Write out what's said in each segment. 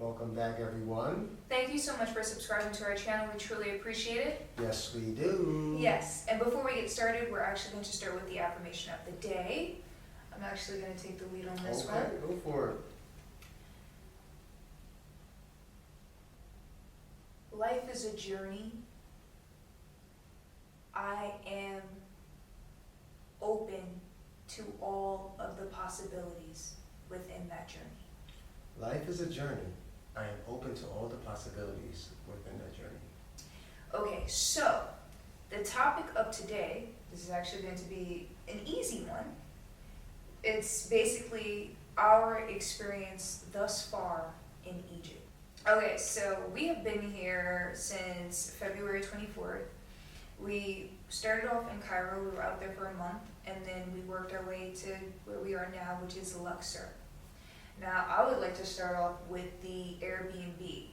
Welcome back, everyone. Thank you so much for subscribing to our channel. We truly appreciate it. Yes, we do. Yes, and before we get started, we're actually going to start with the affirmation of the day. I'm actually going to take the lead on this one. Okay, go for it. Life is a journey. I am open to all of the possibilities within that journey. Life is a journey. I am open to all the possibilities within that journey. Okay, so the topic of today, this is actually going to be an easy one. It's basically our experience thus far in Egypt. Okay, so we have been here since February 24th. We started off in Cairo, we were out there for a month, and then we worked our way to where we are now, which is Luxor. Now, I would like to start off with the Airbnb.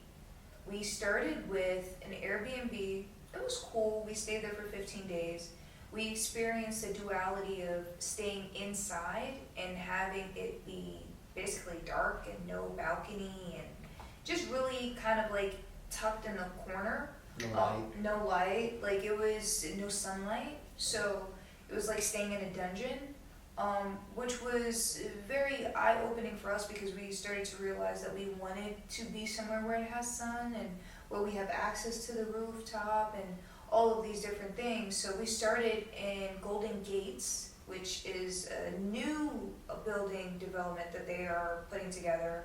We started with an Airbnb. It was cool. We stayed there for 15 days. We experienced the duality of staying inside and having it be basically dark and no balcony and just really kind of like tucked in a corner. No light. No light. Like it was no sunlight. So it was like staying in a dungeon. Which was very eye-opening for us because we started to realize that we wanted to be somewhere where it has sun and where we have access to the rooftop and all of these different things. So we started in Golden Gates, which is a new building development that they are putting together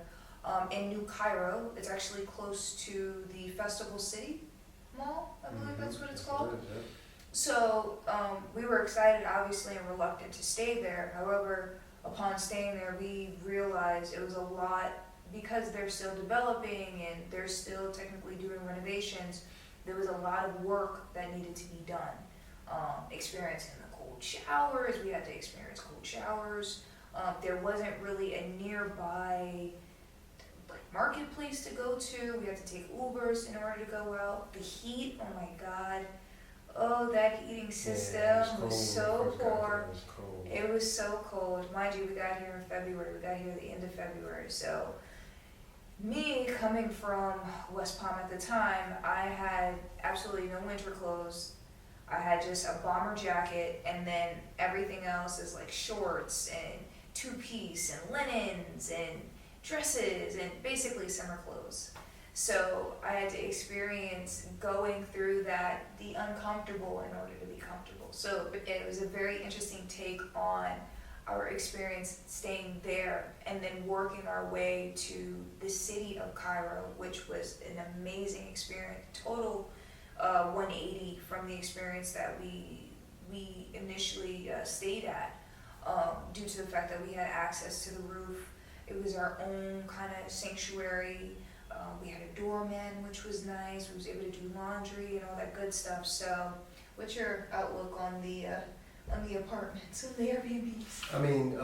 in New Cairo. It's actually close to the Festival City Mall, I believe that's what it's called. So we were excited, obviously, and reluctant to stay there. However, upon staying there, we realized it was a lot because they're still developing and they're still technically doing renovations. There was a lot of work that needed to be done. Experiencing the cold showers, we had to experience cold showers. There wasn't really a nearby marketplace to go to. We had to take Ubers in order to go out. The heat, oh my God. Oh, that heating system was so poor. It was so cold. Mind you, we got here in February. We got here at the end of February. So, me coming from West Palm at the time, I had absolutely no winter clothes. I had just a bomber jacket, and then everything else is like shorts and two-piece and linens and dresses and basically summer clothes. So I had to experience going through that, the uncomfortable in order to be comfortable. So it was a very interesting take on our experience staying there and then working our way to the city of Cairo, which was an amazing experience, total 180 from the experience that we initially stayed at, due to the fact that we had access to the roof. It was our own kind of sanctuary. We had a doorman, which was nice. We was able to do laundry and all that good stuff. So, what's your outlook on the apartments and the Airbnbs? I mean,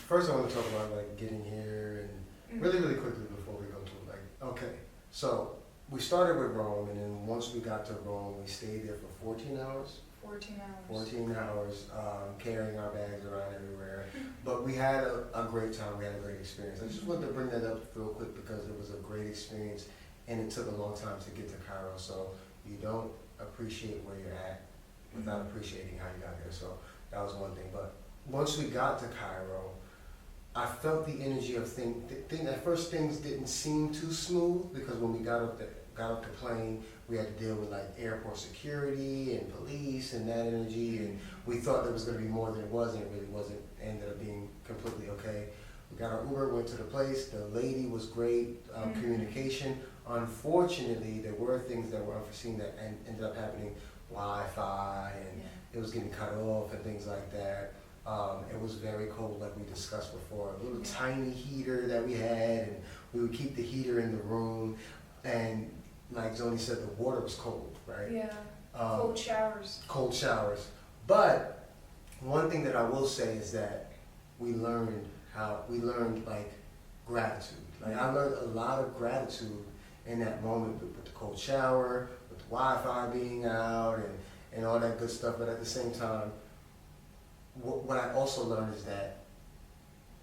first I want to talk about like getting here and really quickly before we go to it. Like, okay, so we started with Rome, and then once we got to Rome, we stayed there for 14 hours. 14 hours. 14 hours, carrying our bags around everywhere. But we had a great time. We had a great experience. I just wanted to bring that up real quick because it was a great experience, and it took a long time to get to Cairo. So you don't appreciate where you're at without appreciating how you got there. So that was one thing. But once we got to Cairo, I felt the energy of things. At first, things didn't seem too smooth because when we got up the plane, we had to deal with like airport security and police and that energy, and we thought there was going to be more than it was, and it really wasn't. It ended up being completely okay. We got our Uber, went to the place. The lady was great, communication. Unfortunately, there were things that were unforeseen that ended up happening, Wi-Fi, and it was getting cut off and things like that. It was very cold, like we discussed before. A little tiny heater that we had, and we would keep the heater in the room, and like Zoni said, the water was cold, right? Yeah, cold showers. Cold showers. But one thing that I will say is that we learned like gratitude. Like I learned a lot of gratitude in that moment with the cold shower, with the Wi-Fi being out and all that good stuff. But at the same time, what I also learned is that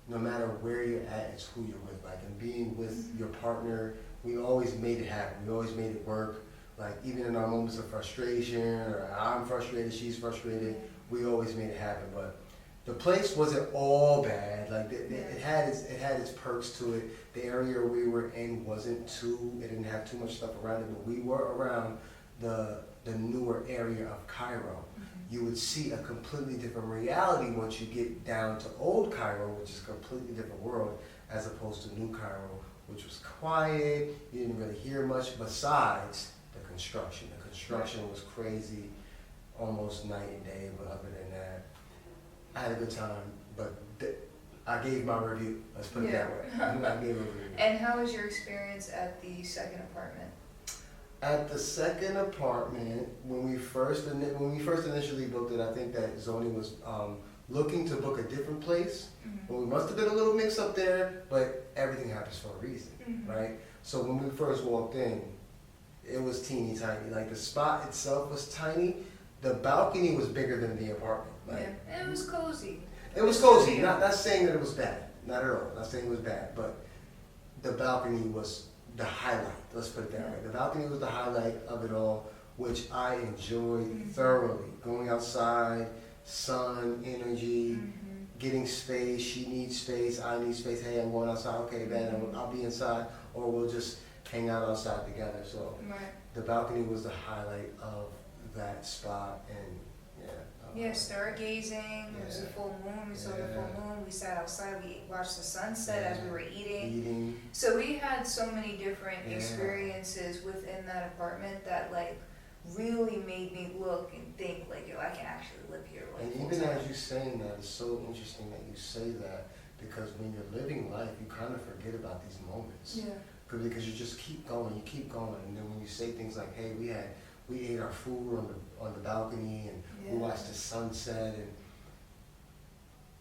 no matter where you're at, it's who you're with. Like, and being with your partner, we always made it happen. We always made it work. Like, even in our moments of frustration, or I'm frustrated, she's frustrated, we always made it happen. But the place wasn't all bad. Like, it had its perks to it. The area we were in wasn't too, it didn't have too much stuff around it, but we were around the newer area of Cairo. You would see a completely different reality once you get down to old Cairo, which is a completely different world, as opposed to new Cairo, which was quiet. You didn't really hear much besides the construction. The construction was crazy, almost night and day, but other than that, I had a good time, but I gave my review. Let's put it that way. I gave a review. And how was your experience at the second apartment? At the second apartment, when we first initially booked it, I think that Zoni was looking to book a different place. Well, we must have been a little mixed up there, but everything happens for a reason, right? So when we first walked in, it was teeny tiny. Like, the spot itself was tiny. The balcony was bigger than the apartment. Like, yeah, it was cozy. It was cozy. Not saying that it was bad. Not at all. Not saying it was bad, but the balcony was the highlight. Let's put it that way. The balcony was the highlight of it all, which I enjoyed thoroughly. Going outside, sun, energy, getting space. She needs space. I need space. Hey, I'm going outside. Okay, man, I'll be inside, or we'll just hang out outside together. So the balcony was the highlight of that spot, and yeah, stargazing. It was a full moon. We saw the full moon. We sat outside. We watched the sunset as we were eating. So we had so many different experiences within that apartment that, like, really made me look and think, like, yo, I can actually live here. Like, and even as you saying that, it's so interesting that you say that, because when you're living life, you kind of forget about these moments. Yeah. Because you just keep going, and then when you say things like, hey, we ate our food on the balcony, and we watched the sunset, and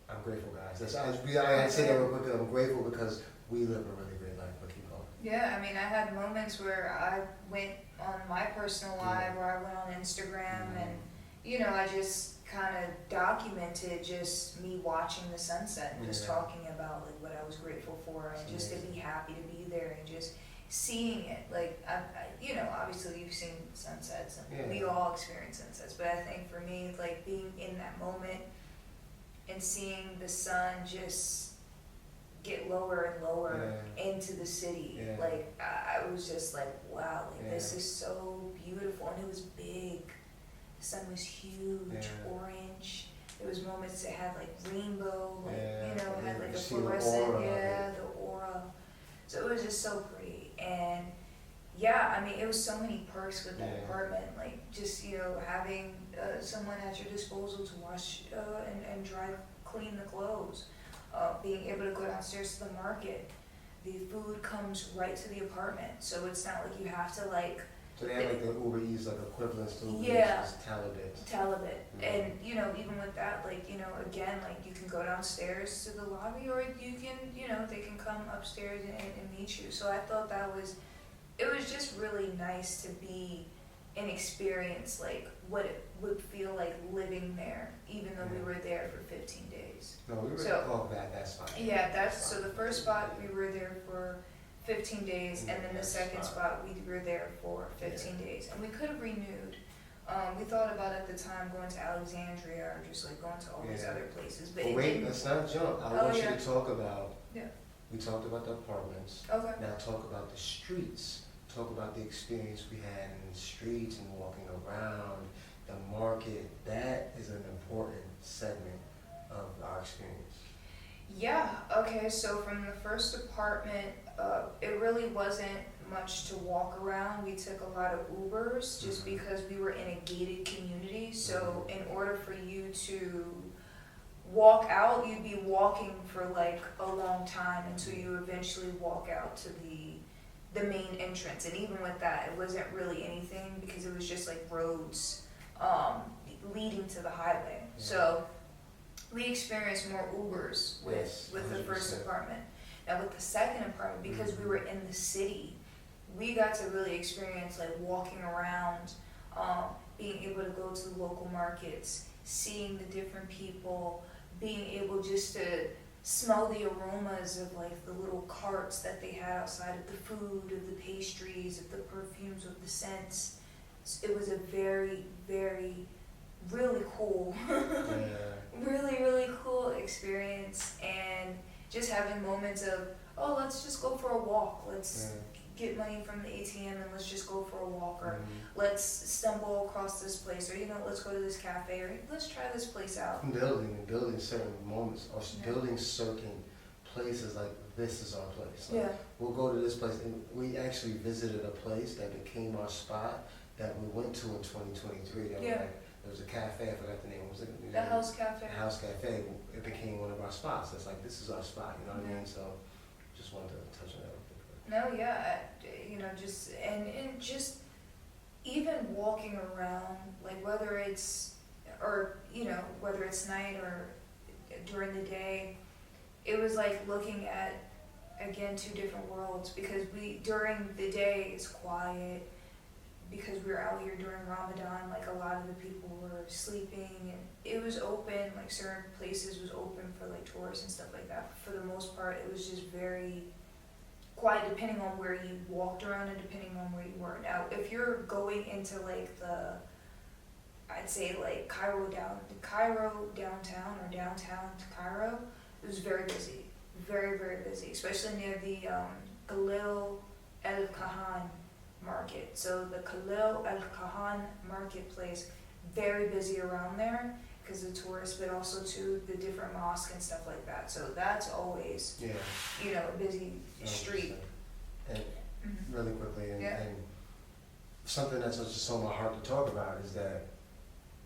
I'm grateful, guys. I say that real quick, I'm grateful because we live a really great life, but keep going. Yeah, I mean, I had moments where I went on my personal live, where I went on Instagram, and, you know, I just kind of documented just me watching the sunset, and just talking about, like, what I was grateful for, and just to be happy to be there, and just seeing it. Like, I you know, obviously you've seen sunsets, and we all experience sunsets, but I think for me, like, being in that moment and seeing the sun just get lower and lower into the city, like, I was just like, wow, like, this is so beautiful. And it was big. The sun was huge, orange. There was moments that had, like, rainbow, like, you know, had, like, a fluorescent, the aura. So it was just so pretty. And yeah, I mean, it was so many perks with that apartment, like, just, you know, having someone at your disposal to wash and dry clean the clothes, being able to go downstairs to the market. The food comes right to the apartment, so it's not like you have to, like. So they have, like, the Uber Eats, like, equivalents to Uber Eats, Talibit. And, you know, even with that, like, you know, again, like, you can go downstairs to the lobby, or you can, you know, they can come upstairs and meet you. So I thought it was just really nice to be and experience, like, what it would feel like living there, even though we were there for 15 days. No, we were that spot. Yeah, so the first spot we were there for 15 days, and then the second spot we were there for 15 days, and we could have renewed. We thought about at the time going to Alexandria, or just, like, going to all these other places, but wait, let's not jump. I want you to talk about. We talked about the apartments. Okay. Now talk about the streets. Talk about the experience we had in the streets and walking around the market. That is an important segment of our experience. Yeah, okay, so from the first apartment, it really wasn't much to walk around. We took a lot of Ubers just because we were in a gated community. So in order for you to walk out, you'd be walking for, like, a long time until you eventually walk out to the main entrance. And even with that, it wasn't really anything, because it was just, like, roads leading to the highway. So we experienced more Ubers with the first apartment. Now with the second apartment, because we were in the city, we got to really experience, like, walking around, being able to go to the local markets, seeing the different people, being able just to smell the aromas of like the little carts that they had outside of the food, of the pastries, of the perfumes, of the scents. It was a very, very, really cool, really, really cool experience. And just having moments of, oh, let's just go for a walk. Let's get money from the ATM and let's just go for a walk, or let's stumble across this place, or let's go to this cafe, or let's try this place out. Building certain moments, or building certain places, like this is our place. Like, we'll go to this place, and we actually visited a place that became our spot that we went to in 2023. That was like, there was a cafe, I forgot the name. What was it? The House Cafe. The House Cafe. It became one of our spots. It's like, this is our spot, you know what I mean? So just wanted to touch on that. No, yeah, just and just even walking around, like whether it's night or during the day, it was like looking at, again, two different worlds, because during the day it's quiet because we were out here during Ramadan, like a lot of the people were sleeping, and it was open, like certain places was open for like tourists and stuff like that. For the most part, it was just very quiet, depending on where you walked around and depending on where you were. Now, if you're going into like I'd say like Cairo downtown, or downtown to Cairo, it was very busy, very, very busy, especially near the Khalil el-Khan market. So the Khalil el-Khan marketplace, very busy around there because of tourists, but also to the different mosques and stuff like that. So that's always, a busy street. 100%. And really quickly, and something that's just on my heart to talk about is that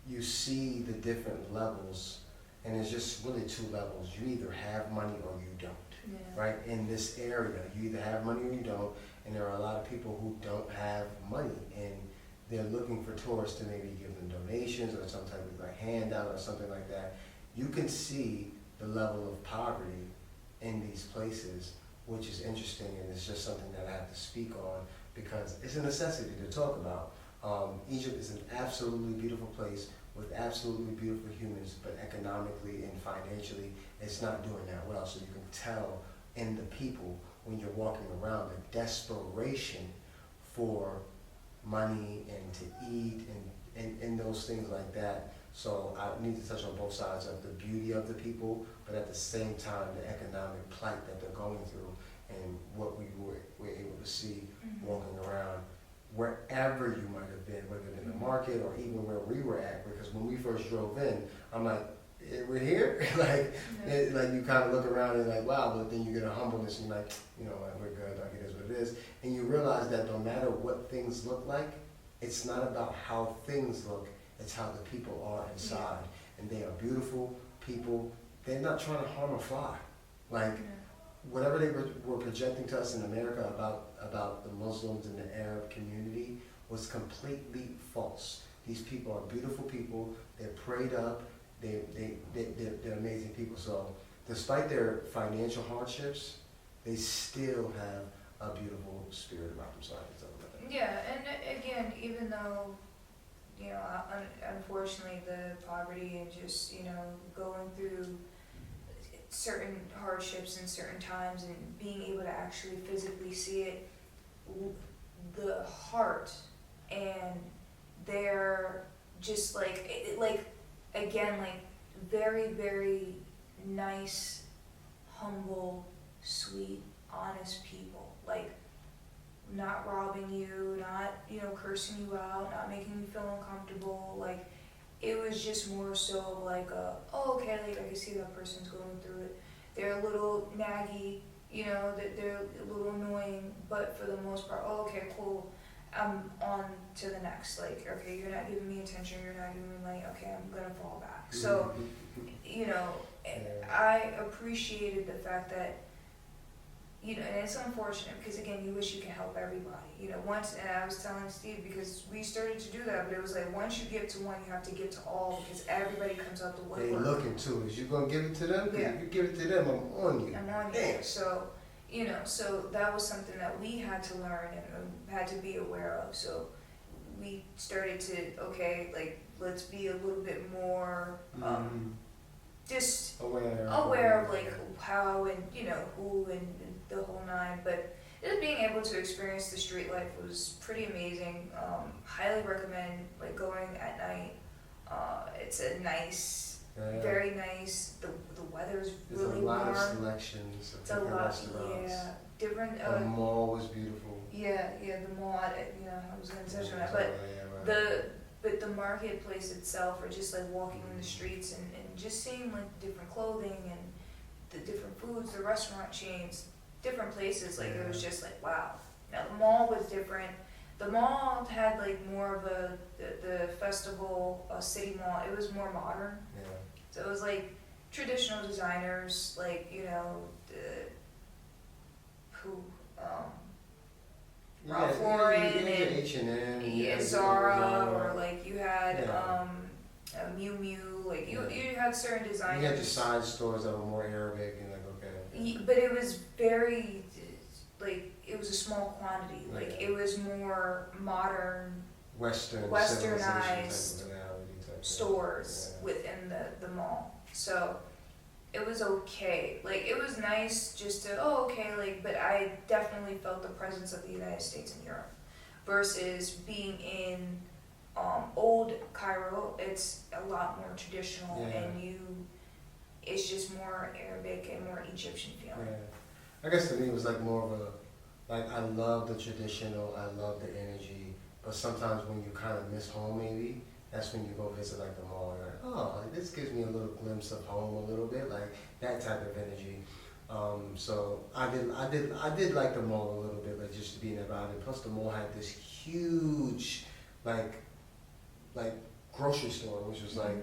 you see the different levels, and it's just really two levels. You either have money or you don't, right? In this area, you either have money or you don't, and there are a lot of people who don't have money, and they're looking for tourists to maybe give them donations or some type of like handout or something like that. You can see the level of poverty in these places, which is interesting, and it's just something that I have to speak on because it's a necessity to talk about. Egypt is an absolutely beautiful place with absolutely beautiful humans, but economically and financially, it's not doing that well. So you can tell in the people when you're walking around the desperation for money and to eat and those things like that. So I need to touch on both sides of the beauty of the people, but at the same time the economic plight that they're going through and what we were able to see walking around wherever you might have been, whether in the market or even where we were at. Because when we first drove in, I'm like, we're here? like you kind of look around and like, wow, but then you get a humbleness and you're like, we're good, like it is what it is. And you realize that no matter what things look like, it's not about how things look, it's how the people are inside. And they are beautiful people. They're not trying to harm a fly. Like, whatever they were projecting to us in America about the Muslims and the Arab community was completely false. These people are beautiful people. They're prayed up. They're amazing people. So despite their financial hardships, they still have a beautiful spirit about them. So I can tell them that. Yeah, and again, even though, unfortunately the poverty and just, going through certain hardships in certain times and being able to actually physically see it, the heart, and they're just again, very, very nice, humble, sweet, honest people. Like, not robbing you, not, cursing you out, not making you feel uncomfortable. Like, it was just more so like okay, like I can see that person's going through it. They're a little naggy, that they're a little annoying, but for the most part, okay, cool. I'm on to the next. Like, okay, you're not giving me attention, you're not giving me money, okay, I'm gonna fall back. So, I appreciated the fact that, and it's unfortunate because, again, you wish you could help everybody. Once, and I was telling Steve, because we started to do that, but it was like, once you give to one, you have to give to all, because everybody comes out the woodwork. They looking to is you gonna give it to them? Yeah. If you give it to them, I'm on you. I'm on you. So, so that was something that we had to learn and had to be aware of. So we started to, let's be a little bit more, just aware of like how and who and the whole nine. But just being able to experience the street life was pretty amazing. Highly recommend like going at night. It's a nice, very nice. The weather's There's really a lot warm. of selections of It's a different lot, restaurants. yeah. Different. The mall was beautiful. Yeah, the mall. I was gonna touch on that, So, but right. the marketplace itself, or just like walking in the streets and just seeing like different clothing and the different foods, the restaurant chains, different places. Like it was just like wow. Now the mall was different. The mall had like more of the festival city mall. It was more modern. Yeah. So it was like traditional designers, like Ralph Lauren and H&M, Zara, or like you had Yeah. Miu Miu. Like you had certain designers. You had your side stores that were more Arabic and like okay. But it was very like it was a small quantity. Like Yeah. it was more modern Westernized type stores Yeah. within the mall. So it was okay. Like it was nice just to but I definitely felt the presence of the United States and Europe versus being in old Cairo. It's a lot more traditional and it's just more Arabic and more Egyptian feeling. Yeah. I guess to me it was like more of a I love the traditional, I love the energy, but sometimes when you kind of miss home maybe, that's when you go visit like the mall and you're like, like, this gives me a little glimpse of home a little bit, like that type of energy. So I did like the mall a little bit, like just being around it. Plus the mall had this huge like grocery store, which was like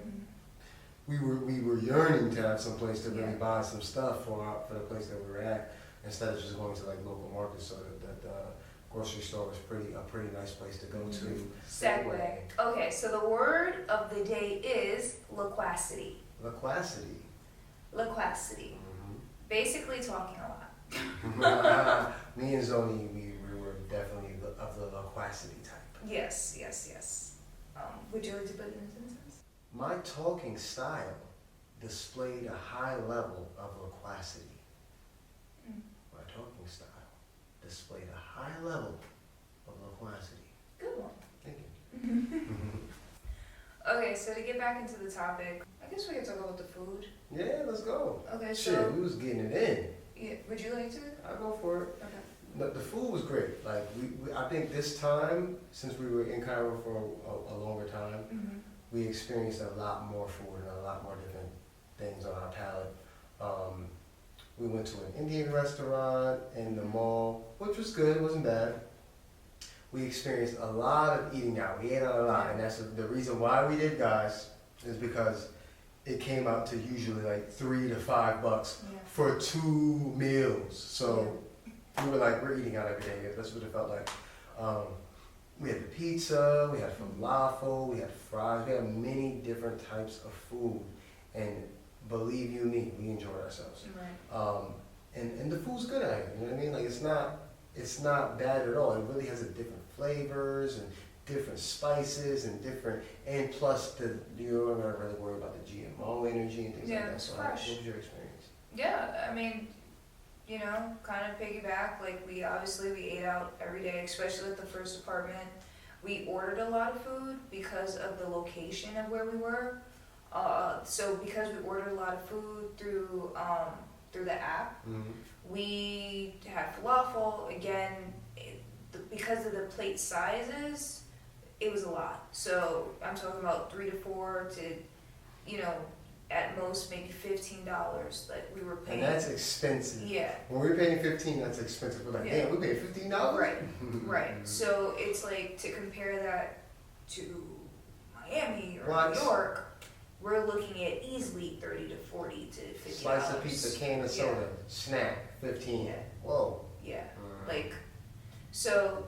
we were yearning to have some place to really buy some stuff for the place that we were at, instead of just going to like local markets. So that grocery store was a pretty nice place to go to. Segue. Okay, so the word of the day is loquacity. Loquacity. Loquacity. Basically talking a lot. Me and Zoni, we were definitely of the loquacity type. Yes. Would you like to put it in a sentence? My talking style displayed a high level of loquacity. My talking style displayed a high level of loquacity. Good one. Thank you. Okay, so to get back into the topic, I guess we could talk about the food. Yeah, let's go. Okay, Shit, we was getting it in. Yeah, would you like to? I'll go for it. Okay. But the food was great. Like I think this time, since we were in Cairo for a longer time, we experienced a lot more food and a lot more different things on our palate. We went to an Indian restaurant in the mall, which was good. It wasn't bad. We experienced a lot of eating out. We ate out a lot, and that's the reason why we did, guys, is because it came out to usually like $3 to $5 for 2 meals. So we were like, we're eating out every day. That's what it felt like. We had the pizza, we had falafel, we had fries, we had many different types of food, and believe you me, we enjoyed ourselves. Right. And the food's good at it. You know what I mean? Like it's not bad at all. It really has different flavors and different spices and plus you're not gonna really worry about the GMO energy and things like that. It's So fresh. what was your experience? Yeah, I mean, kind of piggyback, like we ate out every day, especially at the first apartment. We ordered a lot of food because of the location of where we were. So because we ordered a lot of food through the app, we had falafel. Again, because of the plate sizes, it was a lot. So I'm talking about 3 to 4 to, at most maybe $15 that we were paying. And that's expensive. Yeah. When we were paying $15, that's expensive. We're like, damn, we paid $15? Right. So it's like, to compare that to Miami or New York, we're looking at easily $30 to $40 to $50. Slice of pizza, can of soda, snack, 15. Yeah. Whoa. Yeah. Like, so,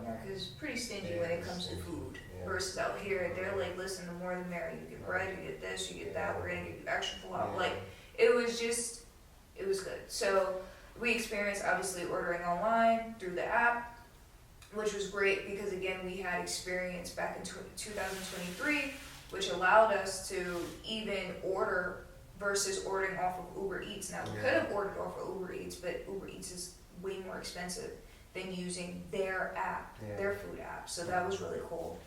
America's pretty stingy when it comes to food. Versus out here, they're like, listen, the more the merrier. You get bread, you get this, you get that, we're gonna give you extra falafel. Like, it was good. So we experienced obviously ordering online through the app, which was great because again, we had experience back in 2023, which allowed us to even order versus ordering off of Uber Eats. Now, we could have ordered off of Uber Eats, but Uber Eats is way more expensive than using their app, their food app. So that was really cool.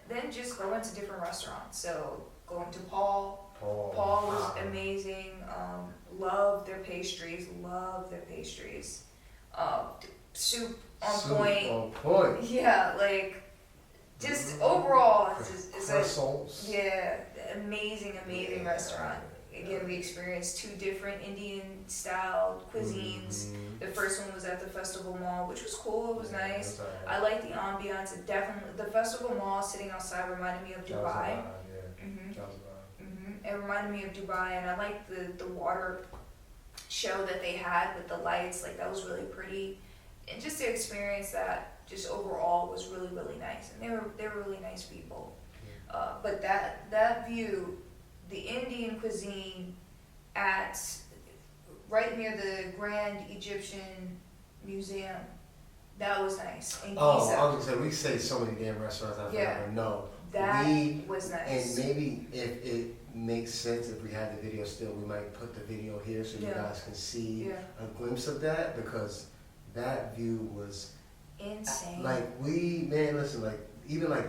Then just going to different restaurants. So going to Paul was amazing. Loved their pastries. Soup on point. Yeah, like just overall, it's amazing restaurant. Again, we experienced 2 different Indian style cuisines. The first one was at the Festival Mall, which was cool. It was nice. I like the ambiance. It definitely, the Festival Mall sitting outside reminded me of Dubai. It reminded me of Dubai, and I liked the water show that they had with the lights. Like, that was really pretty, and just to experience that, just overall, was really, really nice. And they were really nice people. But that view, the Indian cuisine at right near the Grand Egyptian Museum, that was nice. In Giza. I was gonna say, we say so many damn restaurants out there, but no. That was nice. And maybe if it makes sense, if we had the video still, we might put the video here so you guys can see a glimpse of that, because that view was insane. Like, listen, like, even like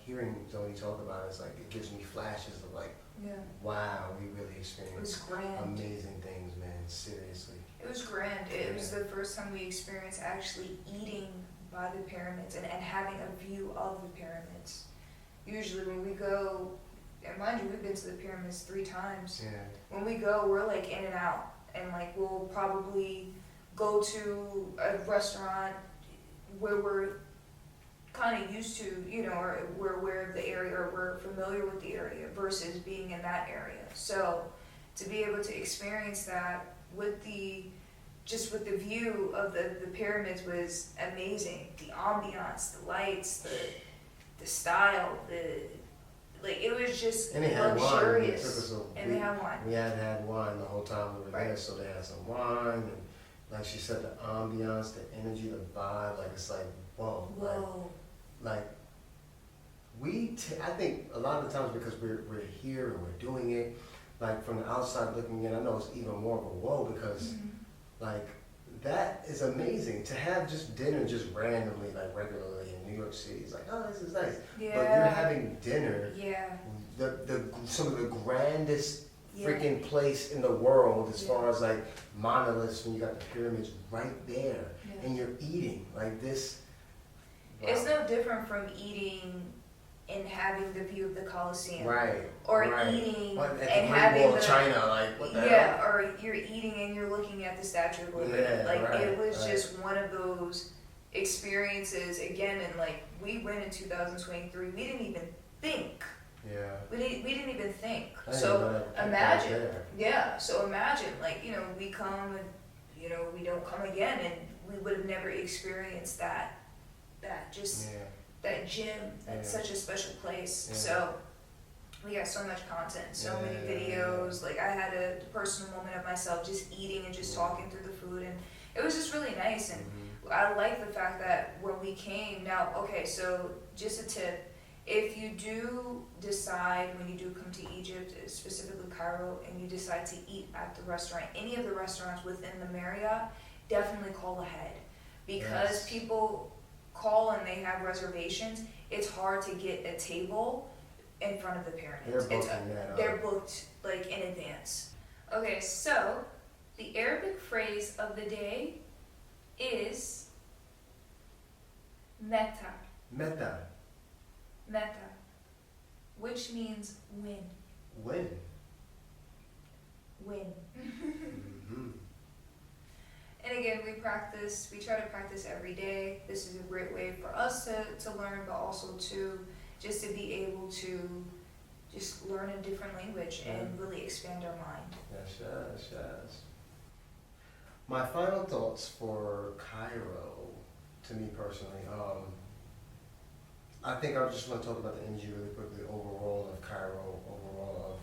hearing Tony talk about it, it's like, it gives me flashes of like, wow, we really experienced amazing things, man, seriously. It was grand. It was the first time we experienced actually eating by the pyramids and having a view of the pyramids. Usually when we go, and mind you, we've been to the pyramids 3 times. Yeah. When we go, we're like in and out, and like we'll probably go to a restaurant where we're kind of used to, or we're aware of the area, or we're familiar with the area, versus being in that area. So to be able to experience that with the view of the pyramids was amazing. The ambiance, the lights, the style, it was just luxurious. And they had wine. We hadn't had wine the whole time we were there, so they had some wine, and like she said, the ambiance, the energy, the vibe, like, it's like, whoa. I think a lot of the times, because we're here and we're doing it, like, from the outside looking in, I know it's even more of a whoa, because like, that is amazing to have just dinner just randomly, like, regularly in New York City. It's like, oh, this is nice. Yeah. But you're having dinner. Yeah. Some of the grandest freaking place in the world, as far as like monoliths, when you got the pyramids right there, and you're eating like this. Wow. It's no different from eating and having the view of the Colosseum, or eating and having the China, like, what the hell? Or you're eating and you're looking at the Statue of Liberty. It was just one of those experiences again. And like, we went in 2023, we didn't even think. We didn't even think. So imagine, So imagine, like, we come and we don't come again, and we would have never experienced that gym. That's such a special place. So we got so much content, so many videos. Like, I had a personal moment of myself just eating and just talking through the food, and it was just really nice. And I like the fact that when we came, now, okay, so just a tip. If you do decide, when you do come to Egypt, specifically Cairo, and you decide to eat at the restaurant, any of the restaurants within the Marriott, definitely call ahead. Because people call and they have reservations, it's hard to get a table in front of the pyramids. They're booked like in advance. Okay, so the Arabic phrase of the day is meta. Meta, which means win. Win. And again, we try to practice every day. This is a great way for us to learn, but also to just to be able to just learn a different language and really expand our mind. Yes. My final thoughts for Cairo, to me personally, I think I just want to talk about the energy really quickly, overall of Cairo, overall of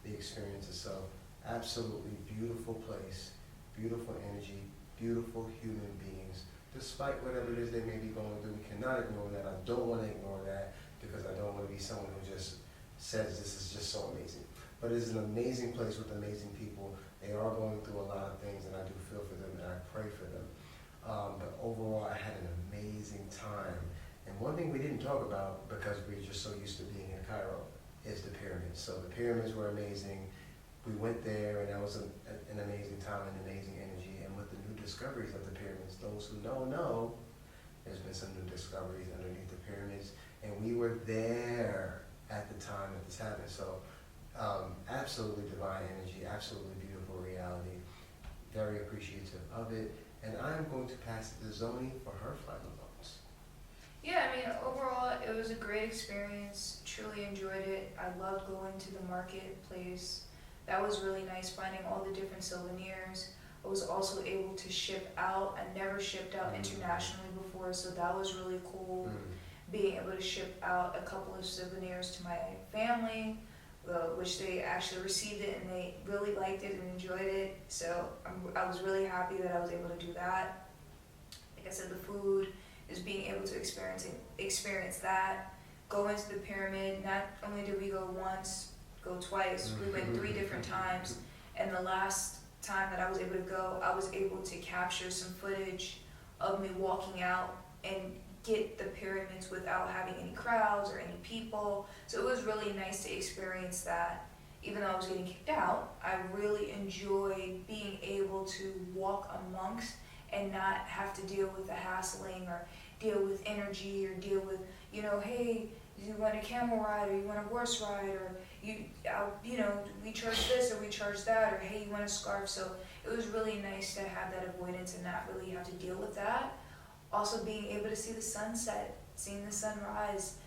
the experience itself. Absolutely beautiful place, beautiful energy, beautiful human beings. Despite whatever it is they may be going through, we cannot ignore that. I don't want to ignore that, because I don't want to be someone who just says this is just so amazing. but it's an amazing place with amazing people. They are going through a lot of things, and I do feel for them, and I pray for them. But overall, I had an amazing time. And one thing we didn't talk about, because we're just so used to being in Cairo, is the pyramids. So the pyramids were amazing. We went there, and that was an amazing time and amazing energy. And with the new discoveries of the pyramids, those who know, there's been some new discoveries underneath the pyramids. And we were there at the time that this happened. So absolutely divine energy, absolutely beautiful reality. Very appreciative of it. And I'm going to pass it to Zoni for her final thoughts. Yeah, I mean, overall, it was a great experience. Truly enjoyed it. I loved going to the marketplace. That was really nice, finding all the different souvenirs. I was also able to ship out. I never shipped out internationally before, so that was really cool. Being able to ship out a couple of souvenirs to my family, which they actually received it and they really liked it and enjoyed it. So I was really happy that I was able to do that. Like I said, the food, is being able to experience that. Go into the pyramid. Not only did we go once, go twice. We went 3 different times. And the last time that I was able to go, I was able to capture some footage of me walking out and get the pyramids without having any crowds or any people. So it was really nice to experience that. Even though I was getting kicked out, I really enjoyed being able to walk amongst and not have to deal with the hassling or deal with energy or deal with, hey, you want a camel ride or you want a horse ride or we charge this or we charge that, or hey, you want a scarf. So it was really nice to have that avoidance and not really have to deal with that. Also being able to see the sunset, seeing the sunrise,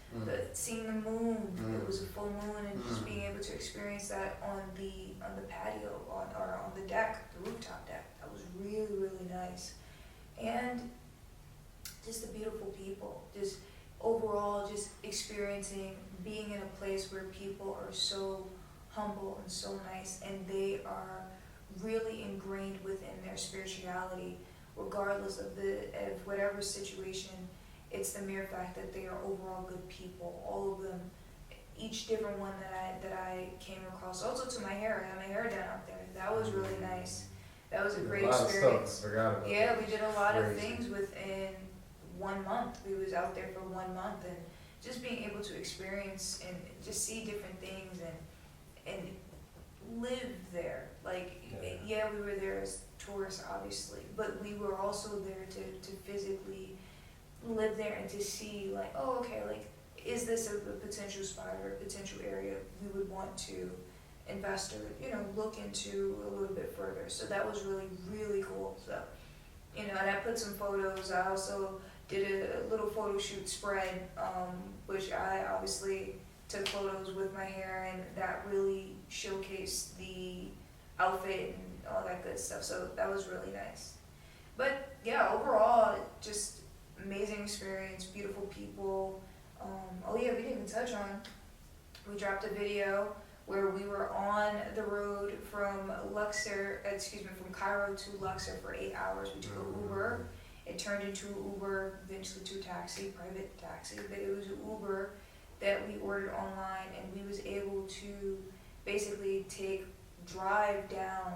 seeing the moon. It was a full moon, and just being able to experience that on the patio, or on the deck, the rooftop deck. That was really, really nice. And just the beautiful people, just overall just experiencing being in a place where people are so humble and so nice, and they are really ingrained within their spirituality, regardless of whatever situation. It's the mere fact that they are overall good people, all of them, each different one that I came across. Also to my hair, I had my hair down out there. That was really nice. That was a great experience. Yeah, we did a lot of things within 1 month. We was out there for 1 month, and just being able to experience and just see different things and live there. Like, yeah, we were there as tourists, obviously, but we were also there to physically live there and to see, like, oh, okay, like, is this a potential spot or a potential area we would want to invest or, look into a little bit further. So that was really, really cool. So, and I put some photos. I also did a little photo shoot spread, which I obviously took photos with my hair, and that really showcased the outfit and all that good stuff. So that was really nice. But yeah, overall, just amazing experience, beautiful people. Oh yeah, we didn't even touch on, we dropped a video where we were on the road from Cairo to Luxor for 8 hours. We took an Uber. It turned into an Uber, eventually to a taxi, private taxi, but it was an Uber that we ordered online, and we was able to basically drive down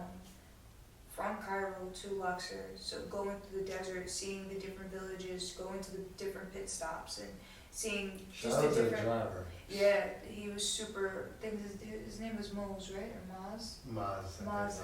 from Cairo to Luxor. So going through the desert, seeing the different villages, going to the different pit stops, and seeing just the different. Driver. Yeah, he was super. I think his name was Mose, right, or Maz? Maz.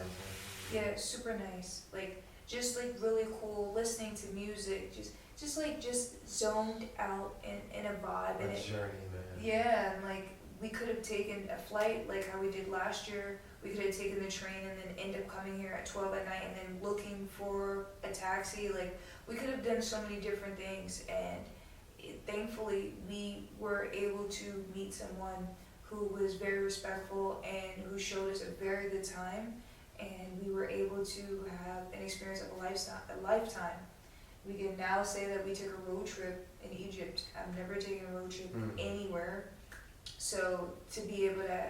Yeah, super nice. Like, just like really cool. Listening to music, just zoned out in a vibe. A journey, man. Yeah, and like we could have taken a flight like how we did last year. We could have taken the train and then end up coming here at 12 at night and then looking for a taxi. Like, we could have done so many different things, and thankfully we were able to meet someone who was very respectful and who showed us a very good time, and we were able to have an experience of a lifetime. We can now say that we took a road trip in Egypt. I've never taken a road trip anywhere. So to be able to,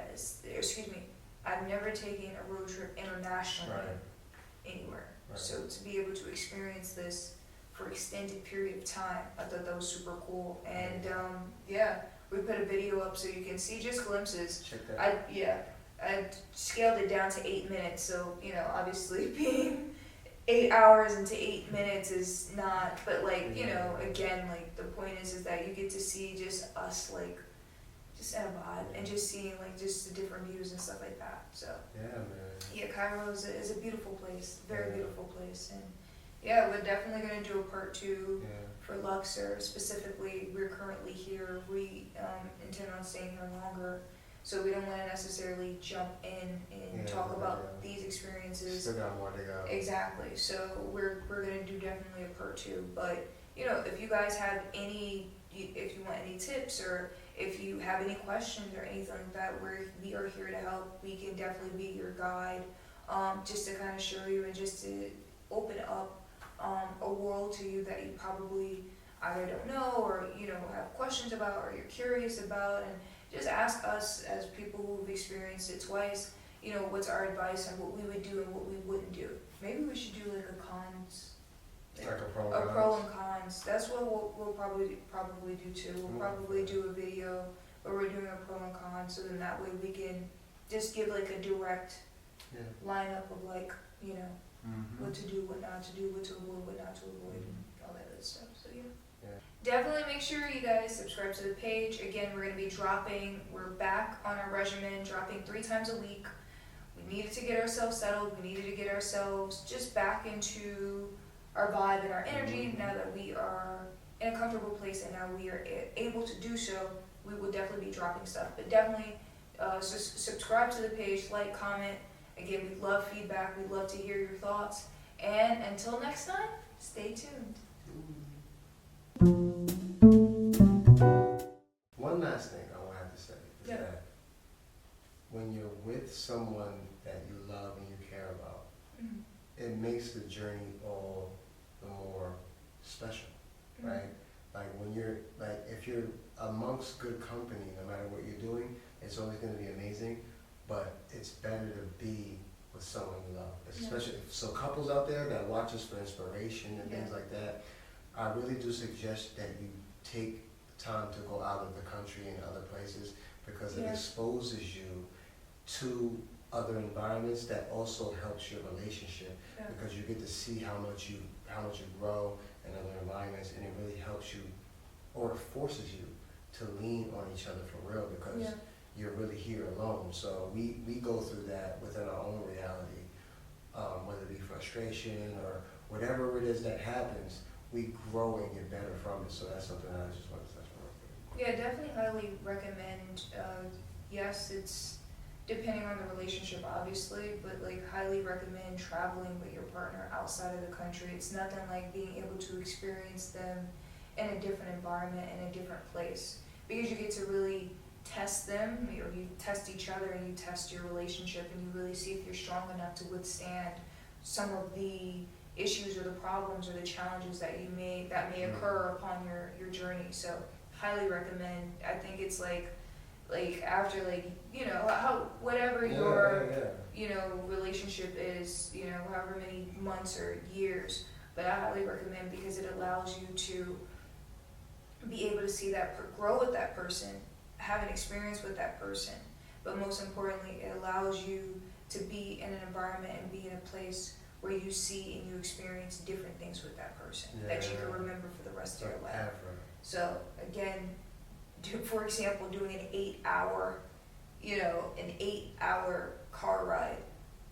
I've never taken a road trip internationally anywhere. Right. So to be able to experience this for extended period of time, I thought that was super cool. And yeah, we put a video up so you can see just glimpses. Check that out. I scaled it down to 8 minutes. So obviously being 8 hours into 8 minutes is not. But like again, like the point is that you get to see just us like just at a vibe and just seeing like just the different views and stuff like that. So Yeah, man. yeah, Cairo is a beautiful place, very beautiful place, and yeah, we're definitely gonna do a part 2 for Luxor specifically. We're currently here. We intend on staying here longer, so we don't want to necessarily jump in and talk about these experiences. Still got more to go. Exactly. So we're gonna do definitely a part 2. But if you guys have if you want any tips or if you have any questions or anything like that, we are here to help. We can definitely be your guide, just to kind of show you and just to open up a world to you that you probably either don't know or have questions about or you're curious about, and just ask us as people who've experienced it twice. What's our advice on what we would do and what we wouldn't do. Maybe we should do like a cons. Like a pro and cons. That's what we'll probably do too. We'll probably do a video where we're doing a pro and con, so then that way we can just give like a direct lineup of like what to do, what not to do, what to avoid, what not to avoid, and all that good stuff. So definitely make sure you guys subscribe to the page. Again, we're back on our regimen, dropping 3 times a week. We needed to get ourselves settled. We needed to get ourselves just back into our vibe and our energy. Now that we are in a comfortable place and now we are able to do so, we will definitely be dropping stuff. But definitely subscribe to the page, like, comment. Again, we love feedback. We love to hear your thoughts. And until next time, stay tuned. One last thing I want to have to say is that when you're with someone that you love and you care about, it makes the journey all the more special, right? Like when you're if you're amongst good company, no matter what you're doing, it's always going to be amazing. But it's better to be with someone you love, especially so couples out there that watch us for inspiration and things like that. I really do suggest that you take time to go out of the country and other places, because it exposes you to other environments that also helps your relationship, because you get to see how much you grow in other environments, and it really helps you, or it forces you to lean on each other for real, because you're really here alone. So we go through that within our own reality, whether it be frustration or whatever it is that happens, we grow and get better from it. So that's something that I just want to touch on. Yeah, definitely highly recommend. Yes, it's depending on the relationship, obviously, but like highly recommend traveling with your partner outside of the country. It's nothing like being able to experience them in a different environment, in a different place, because you get to really test them, or you test each other and you test your relationship, and you really see if you're strong enough to withstand some of the issues or the problems or the challenges that may occur upon your journey. So highly recommend. I think it's like after how whatever your relationship is, however many months or years, but I highly recommend, because it allows you to be able to see grow with that person, have an experience with that person, but most importantly, it allows you to be in an environment and be in a place where you see and you experience different things with that person that you can remember for the rest of your life. So again, for example, doing an 8-hour car ride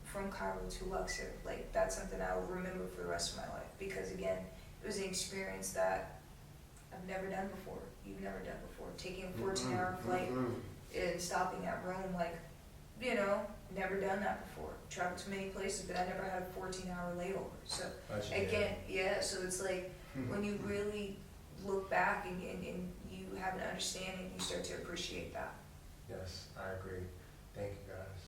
from Cairo to Luxor, like that's something I will remember for the rest of my life, because again, it was an experience that I've never done before. You've never done before. Taking a 14-hour flight and stopping at Rome, never done that before. Traveled to many places, but I never had a 14-hour layover. So again, so it's like when you really look back and you have an understanding, you start to appreciate that. Yes, I agree. Thank you.